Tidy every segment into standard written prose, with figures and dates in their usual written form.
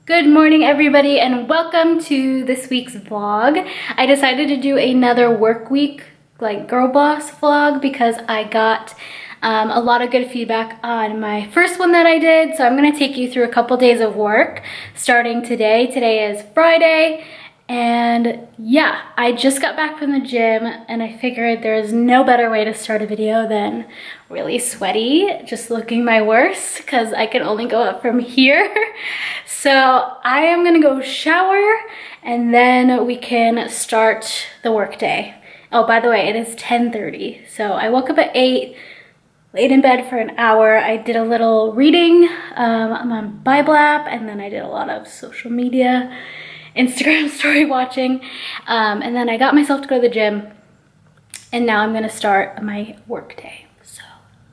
Good morning everybody and welcome to this week's vlog. I decided to do another work week like girl boss vlog because I got a lot of good feedback on my first one that I did. So I'm gonna take you through a couple days of work starting today. Today is Friday and yeah, I just got back from the gym and I figured there's no better way to start a video than really sweaty, just looking my worst because I can only go up from here. So I am gonna go shower and then we can start the work day. Oh, by the way, it is 10:30. So I woke up at 8, laid in bed for an hour. I did a little reading on Bible app, and then I did a lot of social media, Instagram story watching. And then I got myself to go to the gym and now I'm gonna start my work day. So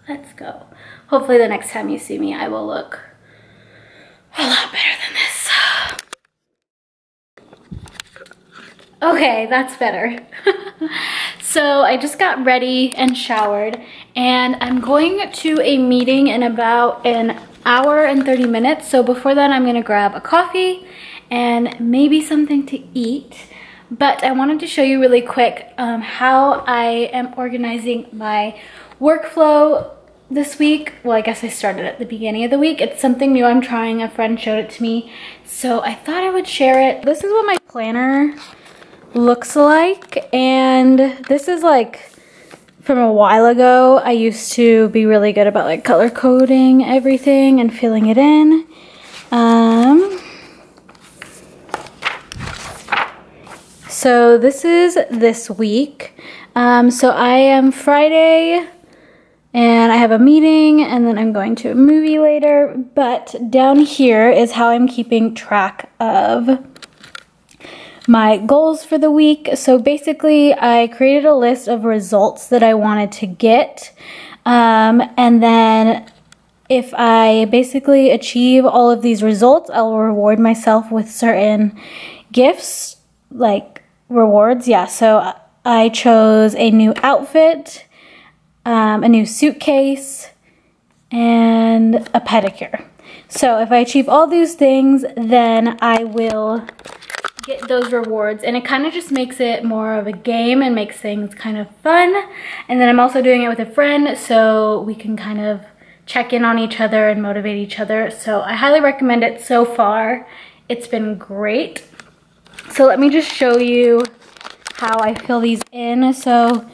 let's go. Hopefully the next time you see me, I will look a lot better than this. Okay, that's better. So I just got ready and showered and I'm going to a meeting in about an hour and 30 minutes. So before that, I'm gonna grab a coffee and maybe something to eat. But I wanted to show you really quick how I am organizing my workflow this week. Well, I guess I started at the beginning of the week. It's something new I'm trying. A friend showed it to me, so I thought I would share it. This is what my planner looks like, and this is like from a while ago. I used to be really good about like color coding everything and filling it in. So this is this week. So I am Friday and I have a meeting and then I'm going to a movie later. But down here is how I'm keeping track of my goals for the week. So basically I created a list of results that I wanted to get. And then if I basically achieve all of these results, I'll reward myself with certain gifts, like rewards. Yeah, so I chose a new outfit, a new suitcase, and a pedicure. So if I achieve all these things, then I will get those rewards, and it kind of just makes it more of a game and makes things kind of fun. And then I'm also doing it with a friend so we can kind of check in on each other and motivate each other. So I highly recommend it so far. It's been great. So let me just show you how I fill these in. So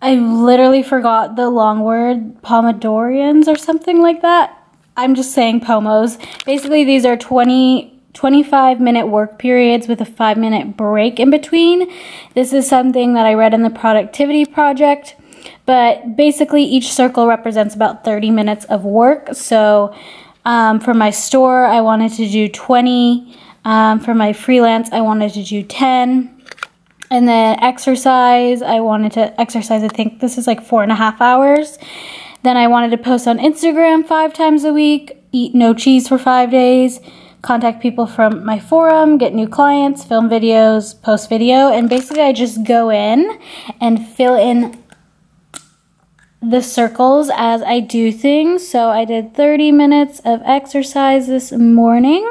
I literally forgot the long word, Pomodorians or something like that. I'm just saying pomos. Basically these are 25-minute work periods with a 5-minute break in between. This is something that I read in the Productivity Project, but basically each circle represents about 30 minutes of work. So for my store, I wanted to do 20. For my freelance, I wanted to do 10. And then exercise, I wanted to exercise, I think this is like 4.5 hours. Then I wanted to post on Instagram 5 times a week, eat no cheese for 5 days, contact people from my forum, get new clients, film videos, post video, and basically I just go in and fill in the circles as I do things. So I did 30 minutes of exercise this morning,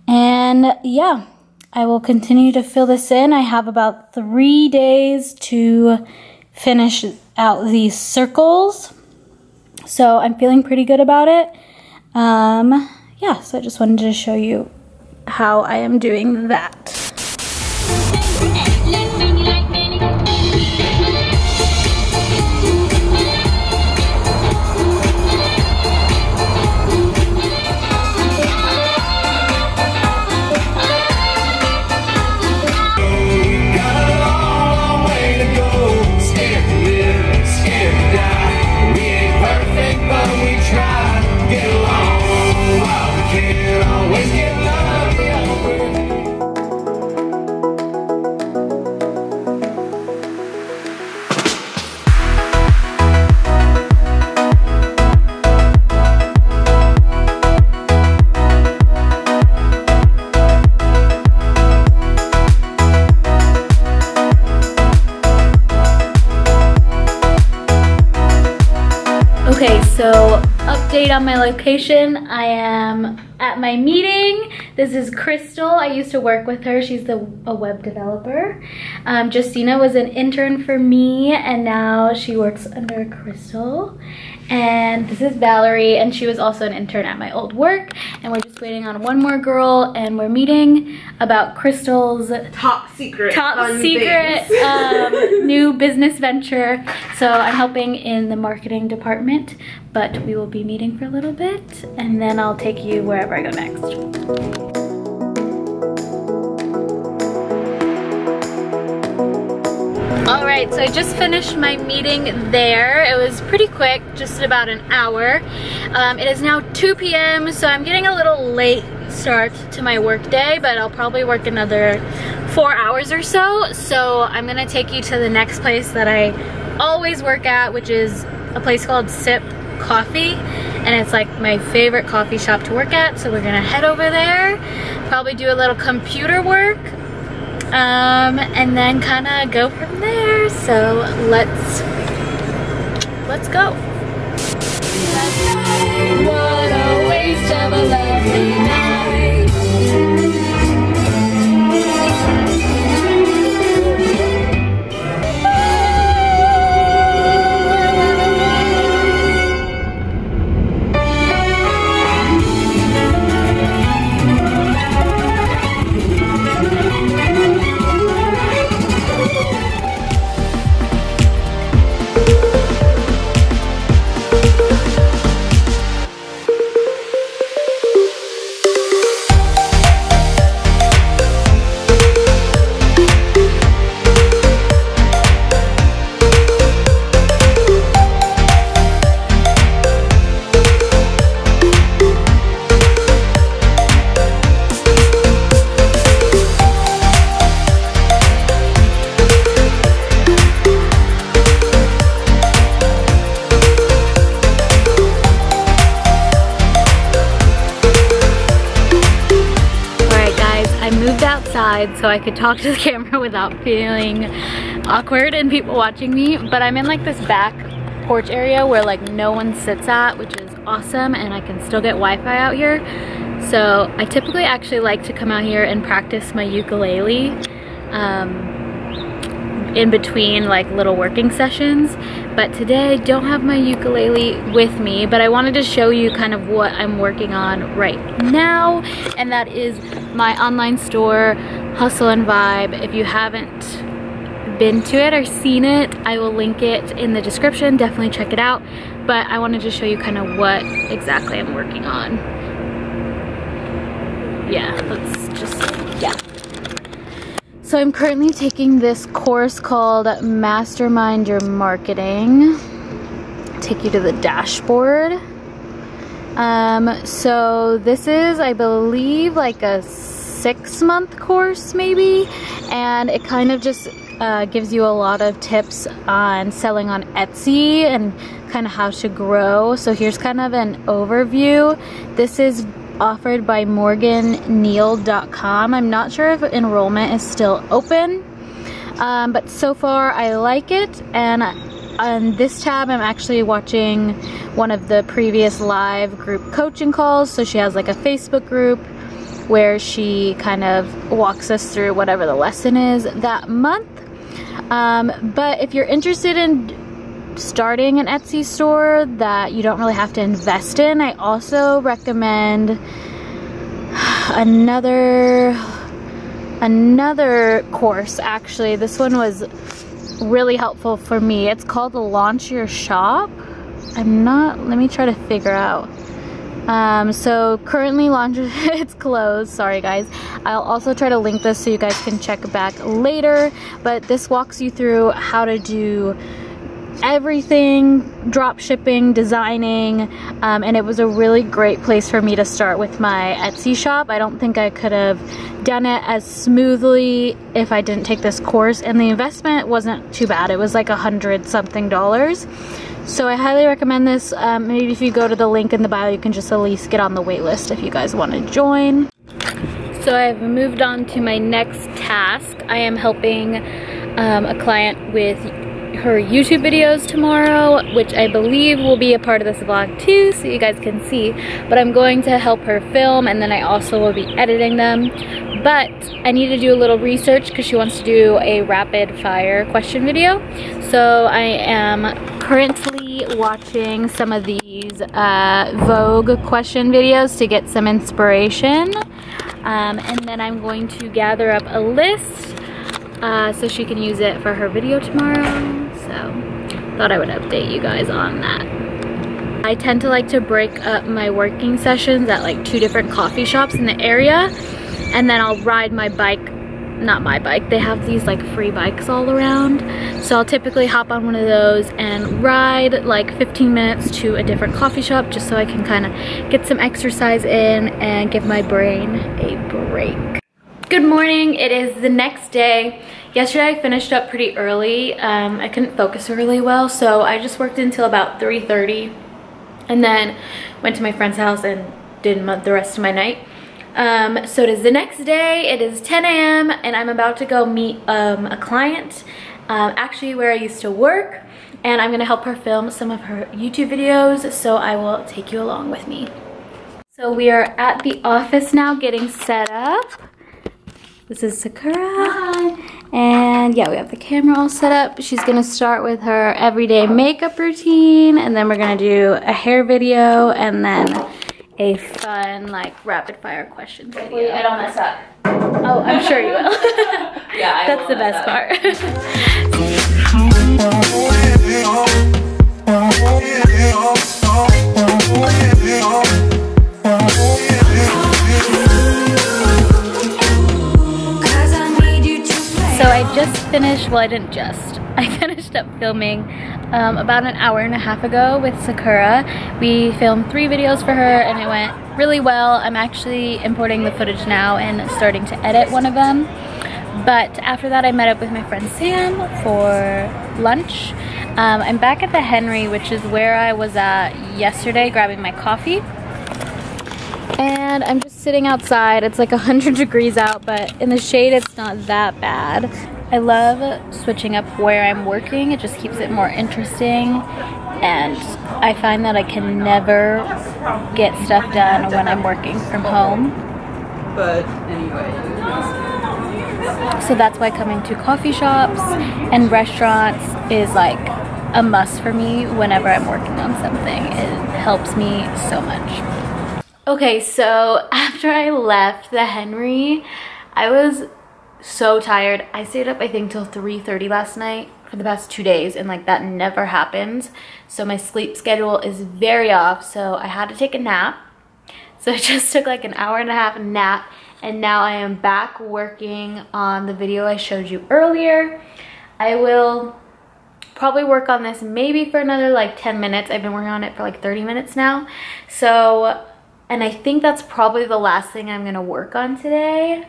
and yeah, I will continue to fill this in. I have about 3 days to finish out these circles, so I'm feeling pretty good about it. Yeah, so I just wanted to show you how I am doing that. update on my location. I am at my meeting. This is Crystal. I used to work with her. She's a web developer. Justina was an intern for me, and now she works under Crystal. And this is Valerie, and she was also an intern at my old work. And we're just waiting on one more girl, and we're meeting about Crystal's top secret new business venture. So I'm helping in the marketing department, but we will be meeting for a little bit, and then I'll take you wherever I go next. Alright, so I just finished my meeting there. It was pretty quick, just about an hour. It is now 2 p.m. so I'm getting a little late start to my work day, but I'll probably work another 4 hours or so. So I'm gonna take you to the next place that I always work at, which is a place called Sip Coffee, and it's like my favorite coffee shop to work at. So we're gonna head over there, probably do a little computer work, and then kind of go from there. So let's go. What a waste of a lovely night. So I could talk to the camera without feeling awkward and people watching me, but I'm in like this back porch area where like no one sits at, which is awesome, and I can still get Wi-Fi out here. So I typically actually like to come out here and practice my ukulele in between like little working sessions, but today I don't have my ukulele with me, but I wanted to show you kind of what I'm working on right now, and that is my online store, Hustle and Vibe. If you haven't been to it or seen it, I will link it in the description. Definitely check it out, but I wanted to show you kind of what exactly I'm working on. So I'm currently taking this course called Mastermind Your Marketing. Take you to the dashboard. So this is, I believe, like a 6-month course maybe, and it kind of just gives you a lot of tips on selling on Etsy and kind of how to grow. So here's kind of an overview. This is offered by morganneal.com. I'm not sure if enrollment is still open, but so far I like it. And on this tab I'm actually watching one of the previous live group coaching calls. So she has like a Facebook group where she kind of walks us through whatever the lesson is that month. But if you're interested in starting an Etsy store that you don't really have to invest in, I also recommend another course. Actually, this one was really helpful for me. It's called Launch Your Shop. Let me try to figure out. So currently it's closed, sorry guys. I'll also try to link this so you guys can check back later, but this walks you through how to do everything, drop shipping, designing, and it was a really great place for me to start with my Etsy shop. I don't think I could have done it as smoothly if I didn't take this course, and the investment wasn't too bad. It was like $100-something. So I highly recommend this. Maybe if you go to the link in the bio, you can just at least get on the wait list if you guys want to join. So I've moved on to my next task. I am helping a client with her YouTube videos tomorrow, which I believe will be a part of this vlog too, so you guys can see. But I'm going to help her film, and then I also will be editing them. But I need to do a little research because she wants to do a rapid fire question video. So I am currently watching some of these Vogue question videos to get some inspiration. And then I'm going to gather up a list so she can use it for her video tomorrow. So thought I would update you guys on that. I tend to like to break up my working sessions at like 2 different coffee shops in the area, and then I'll ride my bike. Not my bike, they have these like free bikes all around, so I'll typically hop on one of those and ride like 15 minutes to a different coffee shop just so I can kind of get some exercise in and give my brain a break. Good morning, it is the next day. Yesterday I finished up pretty early. I couldn't focus really well, so I just worked until about 3:30 and then went to my friend's house and did the rest of my night. So it is the next day, it is 10 a.m. and I'm about to go meet a client, actually where I used to work, and I'm gonna help her film some of her YouTube videos, so I will take you along with me. So we are at the office now getting set up. This is Sakura. Hi. And yeah, we have the camera all set up. She's gonna start with her everyday makeup routine, and then we're gonna do a hair video, and then a fun like rapid fire questions video. I don't mess up. Oh, I'm sure you will. Yeah, that's the best part. So I just finished, well I didn't just, I finished up filming about an hour and a half ago with Sakura. We filmed 3 videos for her and it went really well. I'm actually importing the footage now and starting to edit one of them. But after that I met up with my friend Sam for lunch. I'm back at the Henry, which is where I was at yesterday grabbing my coffee. And I'm just sitting outside. It's like 100 degrees out, but in the shade it's not that bad. I love switching up where I'm working. It just keeps it more interesting, and I find that I can never get stuff done when I'm working from home. But anyway. So that's why coming to coffee shops and restaurants is like a must for me whenever I'm working on something. It helps me so much. Okay, so after I left the Henry, I was so tired. I stayed up I think till 3:30 last night for the past 2 days, and like that never happens. So my sleep schedule is very off, so I had to take a nap. So I just took like an hour and a half nap, and now I am back working on the video I showed you earlier. I will probably work on this maybe for another like 10 minutes. I've been working on it for like 30 minutes now. So, and I think that's probably the last thing I'm gonna work on today.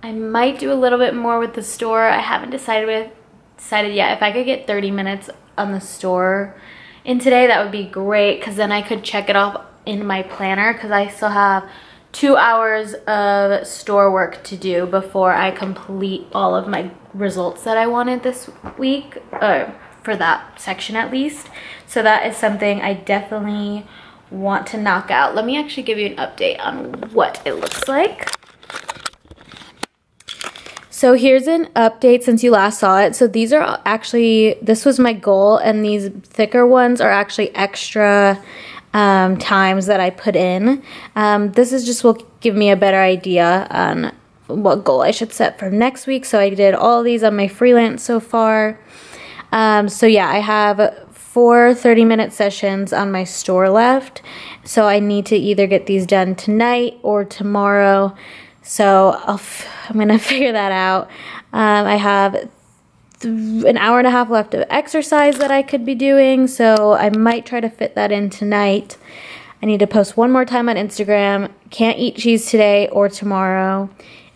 I might do a little bit more with the store. I haven't decided yet. If I could get 30 minutes on the store in today, that would be great, because then I could check it off in my planner, because I still have 2 hours of store work to do before I complete all of my results that I wanted this week, for that section at least. So that is something I definitely want to knock out. Let me actually give you an update on what it looks like. So here's an update since you last saw it. So these are actually, this was my goal, and these thicker ones are actually extra times that I put in. This is just will give me a better idea on what goal I should set for next week. So I did all of these on my freelance so far. So yeah, I have 4 30-minute sessions on my store left. So I need to either get these done tonight or tomorrow. So I'm gonna figure that out. I have an hour and a half left of exercise that I could be doing, so I might try to fit that in tonight. I need to post one more time on Instagram. Can't eat cheese today or tomorrow.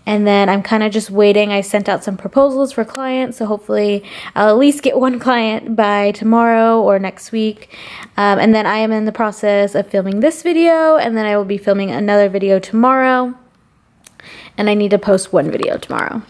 And then I'm kind of just waiting. I sent out some proposals for clients, so hopefully I'll at least get one client by tomorrow or next week. And then I am in the process of filming this video, and then I will be filming another video tomorrow. And I need to post one video tomorrow.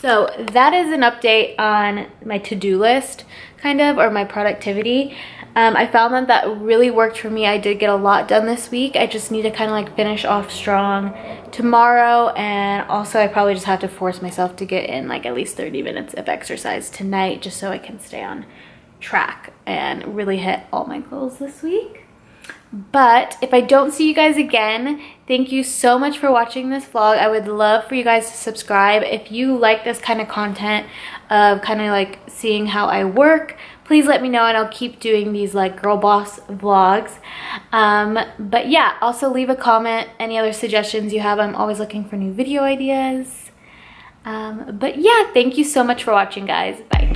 So that is an update on my to-do list, kind of, or my productivity. I found that really worked for me. I did get a lot done this week. I just need to kind of like finish off strong tomorrow, and also I probably just have to force myself to get in like at least 30 minutes of exercise tonight just so I can stay on track and really hit all my goals this week. But if I don't see you guys again, thank you so much for watching this vlog. I would love for you guys to subscribe. If you like this kind of content of kind of like seeing how I work, please let me know and I'll keep doing these like girl boss vlogs. But yeah, also leave a comment, any other suggestions you have. I'm always looking for new video ideas. But yeah, thank you so much for watching, guys. Bye.